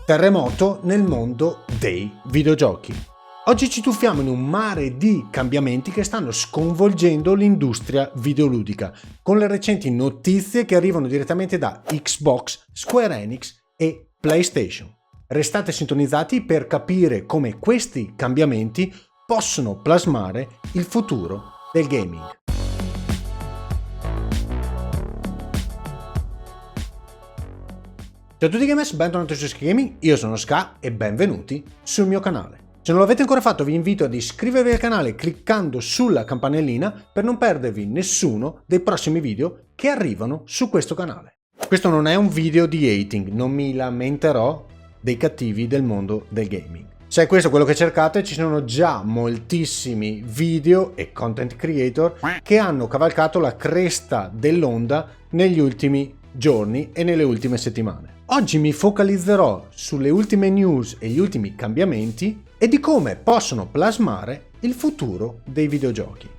Terremoto nel mondo dei videogiochi. Oggi ci tuffiamo in un mare di cambiamenti che stanno sconvolgendo l'industria videoludica, con le recenti notizie che arrivano direttamente da Xbox, Square Enix e PlayStation. Restate sintonizzati per capire come questi cambiamenti possono plasmare il futuro del gaming. Ciao a tutti gamers, bentornati su Ska Gaming, io sono Ska e benvenuti sul mio canale. Se non l'avete ancora fatto vi invito ad iscrivervi al canale cliccando sulla campanellina per non perdervi nessuno dei prossimi video che arrivano su questo canale. Questo non è un video di hating, non mi lamenterò dei cattivi del mondo del gaming. Se è questo quello che cercate, ci sono già moltissimi video e content creator che hanno cavalcato la cresta dell'onda negli ultimi giorni e nelle ultime settimane. Oggi mi focalizzerò sulle ultime news e gli ultimi cambiamenti e di come possono plasmare il futuro dei videogiochi.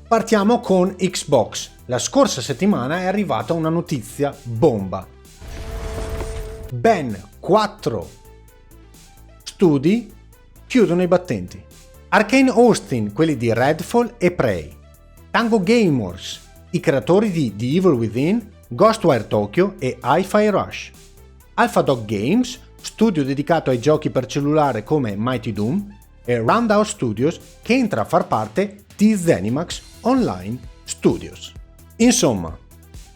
Partiamo con Xbox. La scorsa settimana è arrivata una notizia bomba. Ben 4 studi chiudono i battenti. Arcane Austin, quelli di Redfall e Prey. Tango Gameworks, i creatori di The Evil Within, Ghostwire Tokyo e Hi-Fi Rush. Alpha Dog Games, studio dedicato ai giochi per cellulare come Mighty Doom, e Roundhouse Studios, che entra a far parte di ZeniMax Online Studios. Insomma,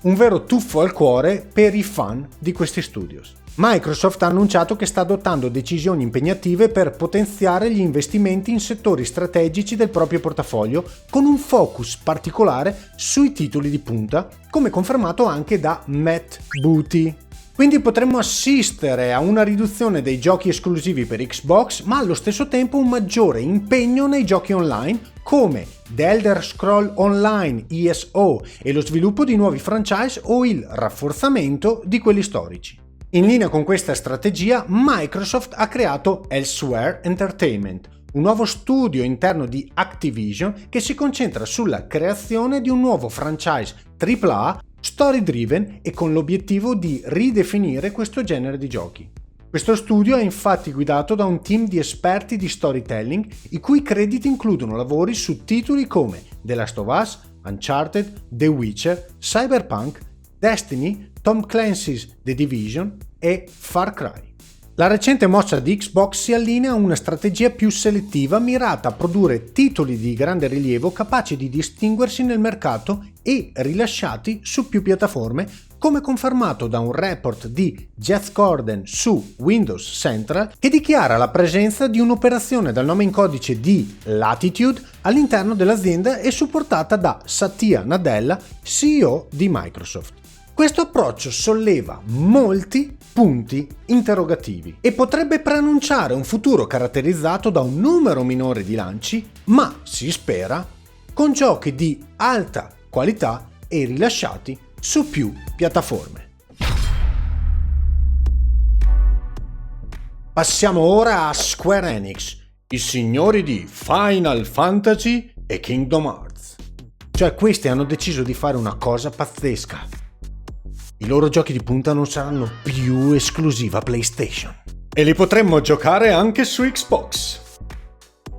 un vero tuffo al cuore per i fan di questi studios. Microsoft ha annunciato che sta adottando decisioni impegnative per potenziare gli investimenti in settori strategici del proprio portafoglio, con un focus particolare sui titoli di punta, come confermato anche da Matt Booty. Quindi potremmo assistere a una riduzione dei giochi esclusivi per Xbox, ma allo stesso tempo un maggiore impegno nei giochi online come The Elder Scrolls Online ESO e lo sviluppo di nuovi franchise o il rafforzamento di quelli storici. In linea con questa strategia, Microsoft ha creato Elsewhere Entertainment, un nuovo studio interno di Activision che si concentra sulla creazione di un nuovo franchise AAA story-driven e con l'obiettivo di ridefinire questo genere di giochi. Questo studio è infatti guidato da un team di esperti di storytelling, i cui crediti includono lavori su titoli come The Last of Us, Uncharted, The Witcher, Cyberpunk, Destiny, Tom Clancy's The Division e Far Cry. La recente mossa di Xbox si allinea a una strategia più selettiva mirata a produrre titoli di grande rilievo capaci di distinguersi nel mercato e rilasciati su più piattaforme, come confermato da un report di Jeff Gordon su Windows Central che dichiara la presenza di un'operazione dal nome in codice di Latitude all'interno dell'azienda e supportata da Satya Nadella, CEO di Microsoft. Questo approccio solleva molti punti interrogativi e potrebbe preannunciare un futuro caratterizzato da un numero minore di lanci, ma si spera con giochi di alta qualità e rilasciati su più piattaforme. Passiamo ora a Square Enix, i signori di Final Fantasy e Kingdom Hearts. Cioè, questi hanno deciso di fare una cosa pazzesca. I loro giochi di punta non saranno più esclusiva PlayStation. E li potremmo giocare anche su Xbox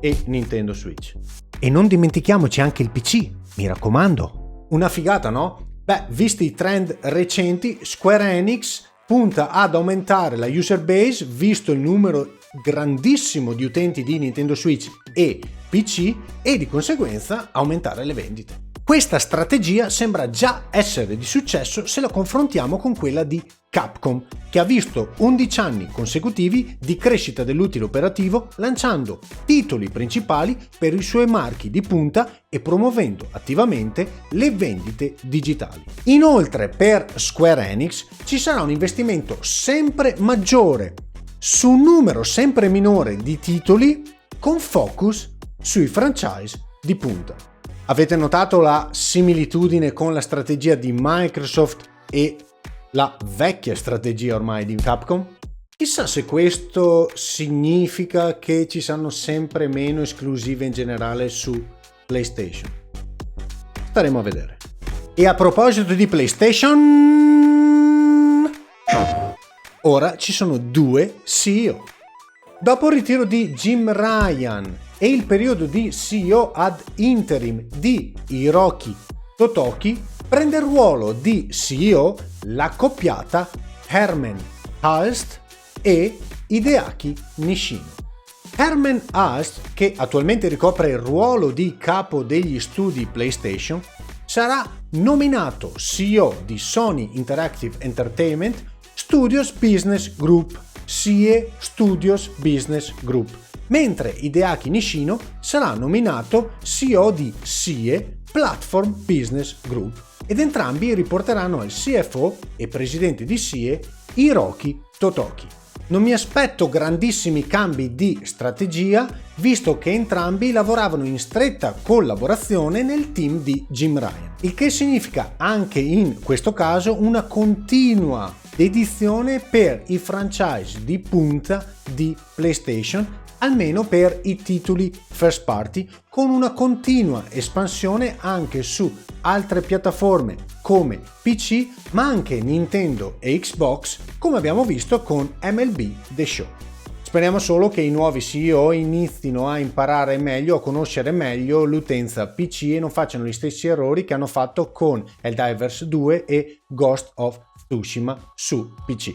e Nintendo Switch. E non dimentichiamoci anche il PC, mi raccomando. Una figata, no? Beh, visti i trend recenti, Square Enix punta ad aumentare la user base, visto il numero grandissimo di utenti di Nintendo Switch e PC, e di conseguenza aumentare le vendite. Questa strategia sembra già essere di successo se la confrontiamo con quella di Capcom, che ha visto 11 anni consecutivi di crescita dell'utile operativo lanciando titoli principali per i suoi marchi di punta e promuovendo attivamente le vendite digitali. Inoltre per Square Enix ci sarà un investimento sempre maggiore su un numero sempre minore di titoli con focus sui franchise di punta. Avete notato la similitudine con la strategia di Microsoft e la vecchia strategia ormai di Capcom? Chissà se questo significa che ci saranno sempre meno esclusive in generale su PlayStation. Staremo a vedere. E a proposito di PlayStation, ora ci sono 2 CEO. Dopo il ritiro di Jim Ryan e il periodo di CEO ad interim di Hiroki Totoki, prende il ruolo di CEO l'accoppiata Herman Hulst e Hideaki Nishino. Herman Hulst, che attualmente ricopre il ruolo di capo degli studi PlayStation, sarà nominato CEO di Sony Interactive Entertainment Studios Business Group, SIE Studios Business Group, mentre Hideaki Nishino sarà nominato CEO di SIE Platform Business Group ed entrambi riporteranno al CFO e presidente di SIE Hiroki Totoki. Non mi aspetto grandissimi cambi di strategia, visto che entrambi lavoravano in stretta collaborazione nel team di Jim Ryan, il che significa anche in questo caso una continua dedizione per i franchise di punta di PlayStation, almeno per i titoli first party, con una continua espansione anche su altre piattaforme come PC, ma anche Nintendo e Xbox, come abbiamo visto con MLB The Show. Speriamo solo che i nuovi CEO inizino a imparare meglio, a conoscere meglio l'utenza PC e non facciano gli stessi errori che hanno fatto con Helldivers 2 e Ghost of Tsushima su PC.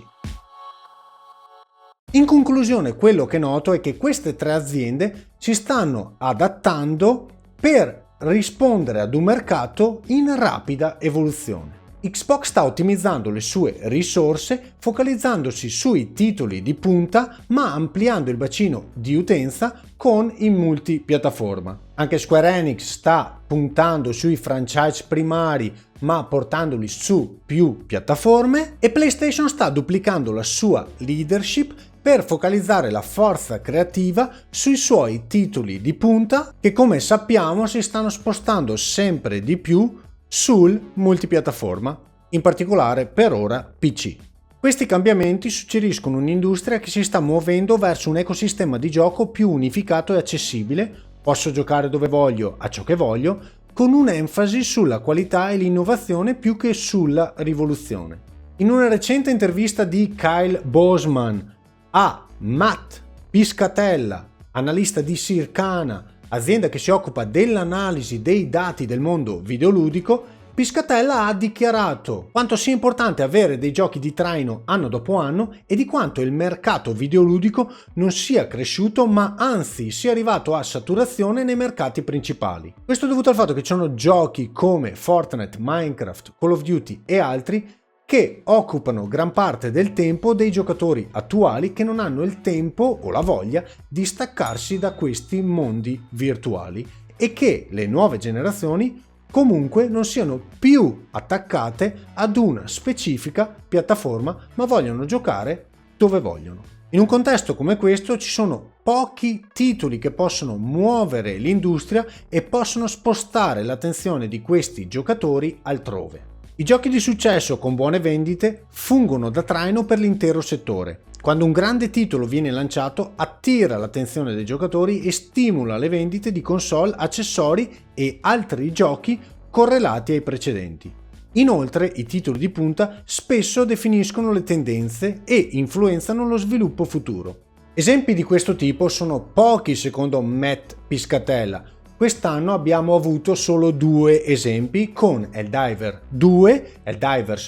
In conclusione, quello che noto è che queste 3 aziende si stanno adattando per rispondere ad un mercato in rapida evoluzione. Xbox sta ottimizzando le sue risorse, focalizzandosi sui titoli di punta, ma ampliando il bacino di utenza con i multipiattaforma. Anche Square Enix sta puntando sui franchise primari, ma portandoli su più piattaforme, e PlayStation sta duplicando la sua leadership per focalizzare la forza creativa sui suoi titoli di punta che, come sappiamo, si stanno spostando sempre di più sul multipiattaforma, in particolare per ora PC. Questi cambiamenti suggeriscono un'industria che si sta muovendo verso un ecosistema di gioco più unificato e accessibile, posso giocare dove voglio a ciò che voglio, con un'enfasi sulla qualità e l'innovazione più che sulla rivoluzione. In una recente intervista di Kyle Bosman a Matt Piscatella, analista di Circana, azienda che si occupa dell'analisi dei dati del mondo videoludico, Piscatella ha dichiarato quanto sia importante avere dei giochi di traino anno dopo anno e di quanto il mercato videoludico non sia cresciuto ma anzi sia arrivato a saturazione nei mercati principali. Questo è dovuto al fatto che ci sono giochi come Fortnite, Minecraft, Call of Duty e altri che occupano gran parte del tempo dei giocatori attuali che non hanno il tempo o la voglia di staccarsi da questi mondi virtuali e che le nuove generazioni comunque non siano più attaccate ad una specifica piattaforma ma vogliono giocare dove vogliono. In un contesto come questo ci sono pochi titoli che possono muovere l'industria e possono spostare l'attenzione di questi giocatori altrove. I giochi di successo con buone vendite fungono da traino per l'intero settore. Quando un grande titolo viene lanciato, attira l'attenzione dei giocatori e stimola le vendite di console, accessori e altri giochi correlati ai precedenti. Inoltre, i titoli di punta spesso definiscono le tendenze e influenzano lo sviluppo futuro. Esempi di questo tipo sono pochi secondo Matt Piscatella. Quest'anno abbiamo avuto solo 2 esempi con Helldivers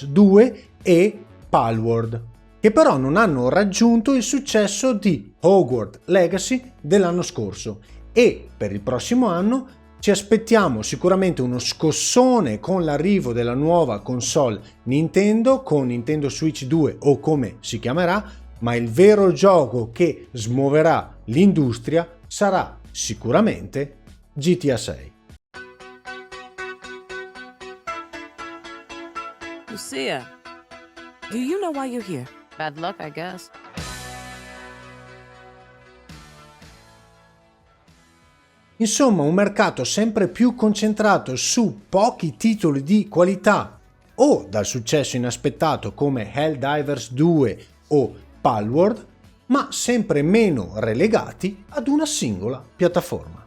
2 e Palworld, che però non hanno raggiunto il successo di Hogwarts Legacy dell'anno scorso, e per il prossimo anno ci aspettiamo sicuramente uno scossone con l'arrivo della nuova console Nintendo, con Nintendo Switch 2 o come si chiamerà, ma il vero gioco che smuoverà l'industria sarà sicuramente GTA 6. Lucia, do you know why you're here? Bad luck, I guess. Insomma, un mercato sempre più concentrato su pochi titoli di qualità o dal successo inaspettato come Helldivers 2 o Palworld, ma sempre meno relegati ad una singola piattaforma.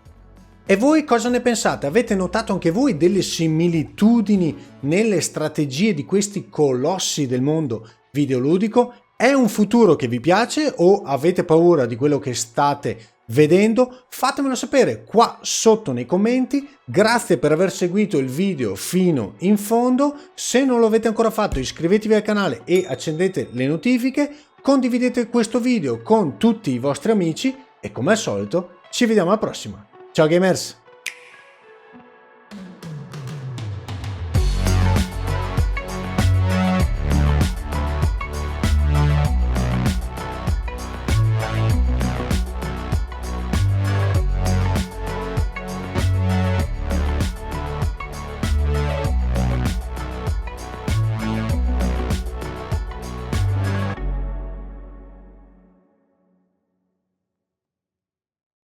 E voi cosa ne pensate? Avete notato anche voi delle similitudini nelle strategie di questi colossi del mondo videoludico? È un futuro che vi piace o avete paura di quello che state vedendo? Fatemelo sapere qua sotto nei commenti. Grazie per aver seguito il video fino in fondo. Se non lo avete ancora fatto, iscrivetevi al canale e accendete le notifiche. Condividete questo video con tutti i vostri amici e come al solito ci vediamo alla prossima. Ciao gamers!